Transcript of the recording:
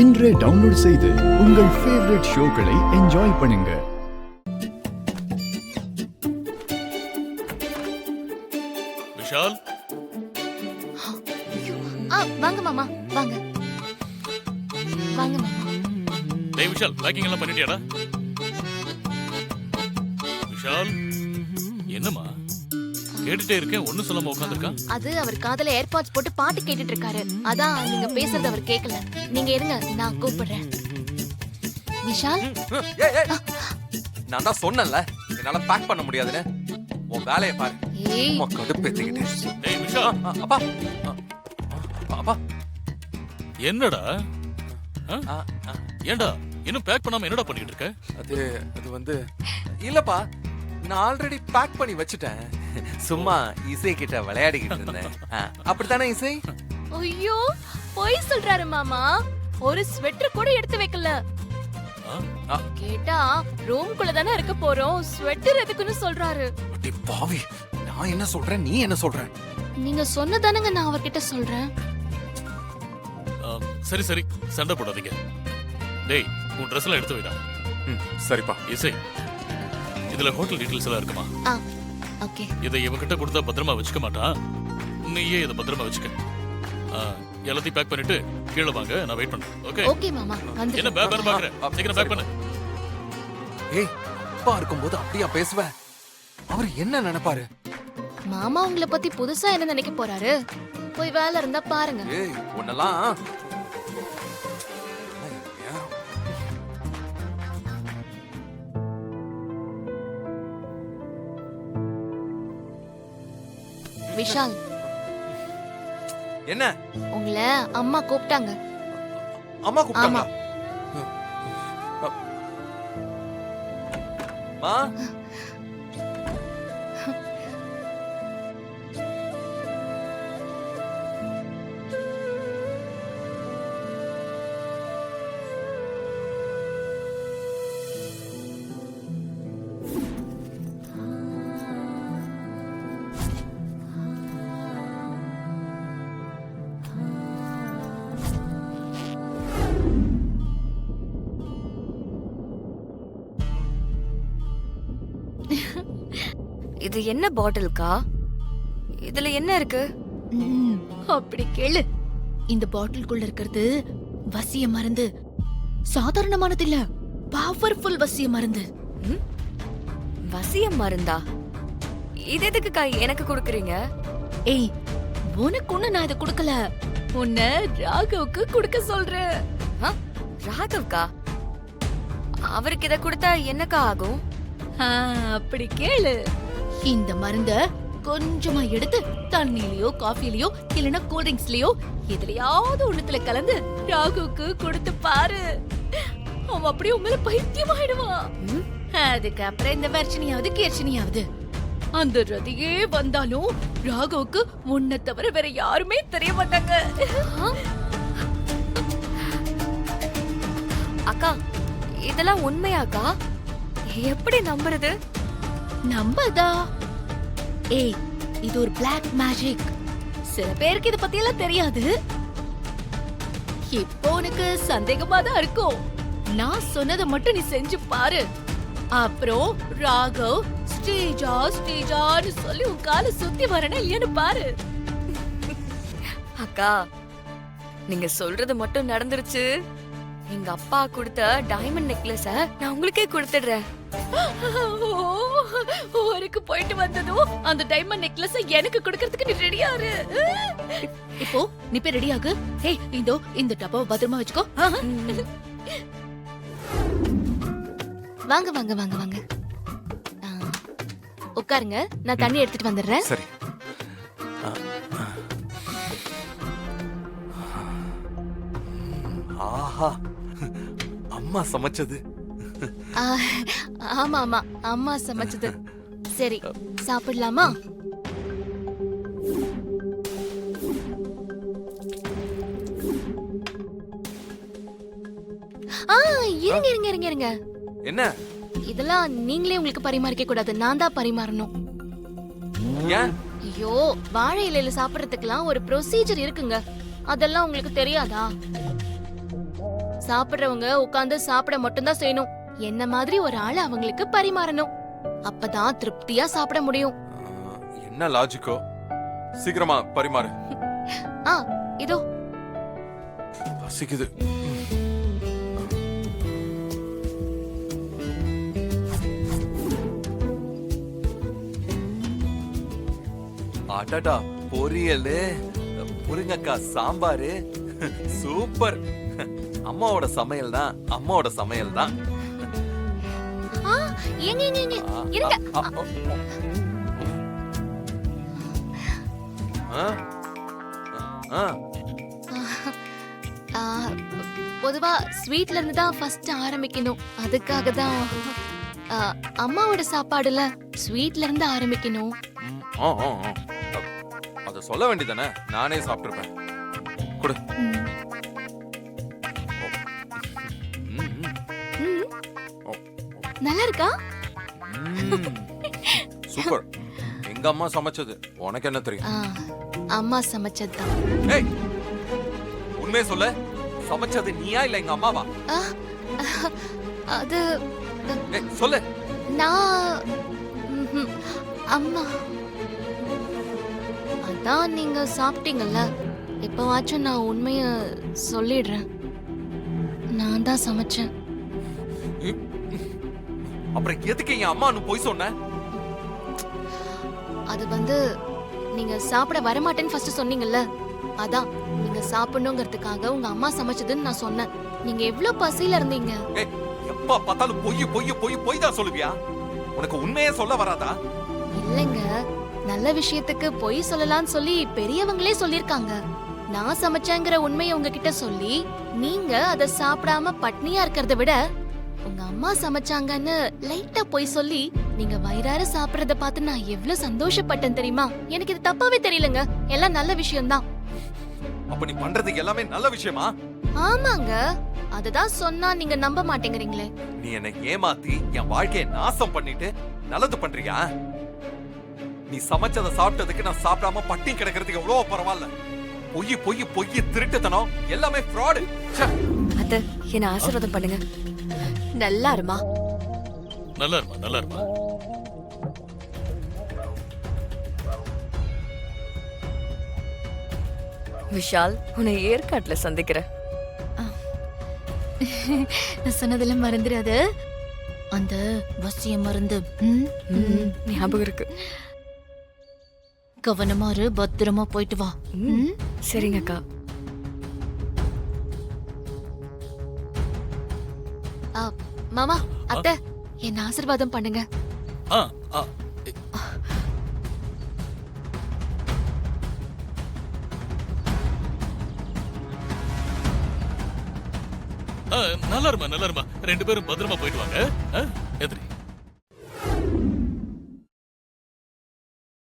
இன்றே டவுன்லோட் செய்து உங்கள் ஃபேவரட் ஷோக்களை என்ஜாய் பண்ணுங்க. விஷால், வாங்க மாமா, வாங்க வாங்க மாமா. டேய் விஷால், பேக்கிங் எல்லாம் பண்ணிட்டியாடா? விஷால், என்னம்மா கேட்டுட்டே இருக்கேன், ஒண்ணும் சொல்லாம உட்கார்ந்திருக்கான். அது அவர் காதுல ஏர்பாட்ஸ் போட்டு பாட்டு கேட்டுட்டு இருக்காரு. அதான் நீங்க பேசுறது அவர் கேட்கல. நீங்க இருங்க, நான் கூப்பிடுறேன். விஷால், நான் தான் சொன்னேன்ல என்னால பேக் பண்ண முடியாதுன்னு. உன் வேலையை பாரு. ஏய் கடுப்பேத்திக்கிட்டு. டேய் விஷால், அப்பா அப்பா என்னடா? ஆ, ஆ, ஏன்டா இன்னும் பேக் பண்ணாம என்னடா பண்ணிட்டு இருக்க? அது வந்து இல்லப்பா, நான் ஆல்ரெடி பேக் பண்ணி வச்சுட்டேன். சும்மா இசை கிட்ட விளையாடிக்கிட்டு இருந்தேன். அப்படித்தானே இசை? ஐயோ போய் சொல்றாரு மாமா. ஒரு ஸ்வெட்டர் கூட எடுத்து வைக்கல. கேட்டா ரூம்குள்ள தானே இருக்க போறோம், ஸ்வெட்டர் எதுக்குன்னு சொல்றாரு. அடி பாவி, நான் என்ன சொல்றேன், நீ என்ன சொல்ற? நீங்க சொன்னதானங்க நான் அவர்கிட்ட சொல்றேன். சரி சரி, சண்டை போடாதீங்க. டேய், உன் ட்ரெஸ் எல்லாம் எடுத்து வைடா. சரிப்பா. இசை, இதுல ஹோட்டல் டீடைல்ஸ் எல்லாம் இருக்குமா? ஓகே. இதை இவன்கிட்ட கொடுத்தா பத்திரமா வச்சுக்க மாட்டான். நீயே இதை பத்திரமா வச்சுக்க. எல்லாத்தையும் பேக் பண்ணிட்டு கீழே வாங்க, நான் வெயிட் பண்றேன். ஓகே ஓகே மாமா. வந்து என்ன பேக் பண்ண பாக்குறேன், சீக்கிரம் பேக் பண்ணு. ஏய், அப்பா இருக்கும்போது அப்படியா பேசுவ? அவர் என்ன நினைப்பாரு? மாமா உங்களை பத்தி புதுசா என்ன நினைக்க போறாரு? போய் வேலை இருந்தா பாருங்க. ஏய், உன்னெல்லாம் விஷால், என்ன? உங்களை அம்மா கூப்பிட்டாங்க. அம்மா கூப்பிட்டாங்க? மா, இது என்ன பாட்டில்கா? இதுல என்ன இருக்கு? அப்படி கேளு. இந்த பாட்டிலுக்குள்ள இருக்கிறது வசிய மருந்து. சாதாரணமானது இல்ல, பவர்ஃபுல் வசிய மருந்து. வசிய மருந்தா? இது எதுக்குக்கா எனக்கு கொடுக்குறீங்க? ஏய், உனக்கு ஒண்ணு நான் இதை கொடுக்கல, உன்னை ராகவுக்கு கொடுக்க சொல்றேன். ராகவ்கா? அவருக்கு இதை கொடுத்தா என்னக்கா ஆகும்? அப்படி கேளு. இந்த மருந்த கொஞ்சமா எடுத்து தண்ணிலயோ காஃபிலயோ இல்லனா கூல் ட்ரிங்க்ஸ்லயோ எதுலயாவது ஒண்ணுத்துல கலந்து ராகுவுக்கு கொடுத்து பாரு. அவன் அப்படியே உங்களை பைத்தியமாயிடுவான். அதுக்கப்புறம் இந்த வர்ஷினியாவது கேர்ஷினியாவது அந்த ரதியே வந்தாலும் ராகுவுக்கு உன்னை தவிர வேற யாருமே தெரிய மாட்டாங்க. அக்கா, இதெல்லாம் உண்மையாக்கா? எப்படி நம்புறது? நம்பதா? ஏய், இது ஒரு பிளாக் மேஜிக். சில பேருக்கு இத பத்தி எல்லாம் தெரியாது. இப்போ உனக்கு சந்தேகமா தான் இருக்கும். நான் சொன்னதை மட்டும் நீ செஞ்சு பாரு. அப்புறம் ராகவ் ஸ்ரீஜா ஸ்ரீஜான்னு சொல்லி உன் காலை சுத்தி வரணும் இல்லையான்னு பாரு. அக்கா, நீங்க சொல்றது மட்டும் நடந்துருச்சு. எங்க அப்பா கொடுத்த டைமண்ட் நெக்லஸ நான் உங்களுக்கே கொடுத்துடுறேன். ஊருக்கு போயிட்டு வந்ததும் அந்த டைமண்ட் நெக்லஸ எனக்கு கொடுக்கிறதுக்கு நீ ரெடியா இரு. இப்போ நீ போய் ரெடி ஆகு. ஏய், இதோ இந்த டப்பாவை பத்திரமா வச்சுக்கோ. வாங்க வாங்க வாங்க வாங்க, உட்காருங்க. நான் தண்ணி எடுத்துட்டு வந்துடுறேன். சரி. ஆஹா, அம்மா சமைச்சது. ஆமா ஆமா, அம்மா சமைச்சது. சரி, சாப்பிடலாமா? இருங்க இருங்க இருங்க இருங்க. என்ன? இதெல்லாம் நீங்களே உங்களுக்கு பரிமாறிக்க கூடாது, நான் தான் பரிமாறணும். ஏன்? ஐயோ, வாழை இலையில சாப்பிடுறதுக்கெல்லாம் ஒரு ப்ரொசீஜர் இருக்குங்க. அதெல்லாம் உங்களுக்கு தெரியாதா? சாப்பிடுறவங்க உட்கார்ந்து சாப்பிட மட்டும்தான் செய்யணும். என்ன மாதிரி ஒரு ஆள் அவங்களுக்கு பரிமாறணும். அப்பதான் திருப்தியா சாப்பிட முடியும். என்ன லாஜிக்கோ? சீக்கிரமா பரிமாறு. ஆ இதோ. பசிக்குது. அடடா, பொரியல், முருங்கக்காய் சாம்பாரு, சூப்பர். அம்மாவோட சமையல் தான், அம்மாவோட சமையல் தான். ஆ ஏங்க இருங்க. ஆ, பொதுவா ஸ்வீட்ல இருந்து தான் ஃபர்ஸ்ட் ஆரம்பிக்கணும். அதுக்காக தான் அம்மாவோட சாப்பாடுல ஸ்வீட்ல இருந்து ஆரம்பிக்கணும். அத சொல்ல வேண்டியதானே, நானே சாப்பிட்டுருப்பேன். கொடு. ம். ம். நல்லா இருக்கா? சூப்பர். எங்க அம்மா சமைச்சது உனக்கு என்ன தெரியும்? அம்மா சமைச்சதுதான். ஏய், உண்மையை சொல்ல, சமைச்சது நீயா இல்ல எங்க அம்மாவா? ஆ, அது ஏய், சொல்லு. நான் அம்மா. அதான் நீங்க சாப்பிட்டீங்கல்ல, இப்பவாச்சும் நான் உண்மைய சொல்லிடுறேன். நான் தான் சமைச்சேன். அப்புறம் எதுக்கு என் அம்மான்னு போய் சொன்ன? அது வந்து நீங்க சாப்பிட வரமாட்டேன்னு ஃபர்ஸ்ட் சொன்னீங்கல்ல, அதான் நீங்க சாப்பிடணுங்கிறதுக்காக உங்க அம்மா சமைச்சதுன்னு நான் சொன்னேன். நீங்க எவ்வளவு பசியில இருந்தீங்க. ஏய், எப்ப பார்த்தாலும் பொய் தான் சொல்லுவியா? உனக்கு உண்மையே சொல்ல வராதா? இல்லைங்க, நல்ல விஷயத்துக்கு பொய் சொல்லலாம்னு சொல்லி பெரியவங்களே சொல்லிருக்காங்க. நான் சமைச்சேங்கிற உண்மையை உங்ககிட்ட சொல்லி நீங்க அதை சாப்பிடாம பட்னியா இருக்கிறத விட உங்க அம்மா சமைச்சாங்கன்னு லைட்டா பொய் சொல்லி நீங்க வயிறார சாப்பிடறத பார்த்து நான் எவ்வளவு சந்தோஷப்பட்டேன் தெரியுமா? எனக்கு இது தப்பாவே தெரியலங்க, எல்லாம் நல்ல விஷயம்தான். அப்ப நீ பண்றது எல்லாமே நல்ல விஷயமா? ஆமாங்க, அதுதான் சொன்னா நீங்க நம்ப மாட்டேங்கிறீங்களே. நீ என்னை ஏமாத்தி என் வாழ்க்கையை நாசம் பண்ணிட்டு நல்லது பண்றியா? நீ சமைச்சதை சாப்பிட்டதுக்கு நான் சாப்பிடாம பட்டி கிடக்கிறதுக்கு எவ்வளவு பரவாயில்ல. பொய் திருட்டுத்தனம் எல்லாமே ஃப்ராடு. அத்தை, என்ன ஆசீர்வாதம் பண்ணுங்க. நல்லா இருமா. நல்லா இருமா. விஷால், உன்னை ஏற்காட்டுல சந்திக்கிறேன். நான் சொன்னதெல்லாம் மறந்துடாத. அந்த வசிய மருந்து ஞாபகம் இருக்கு. கவனமா இரு, பத்திரமா போயிட்டு வா. சரிங்க அக்கா. மாமா, அத்தை, என்ன ஆசீர்வாதம் பண்ணுங்க. ஆ ஆ நல்லா இருமா. 2 பேரும் பத்திரமா போயிட்டு வாங்க. எதிரி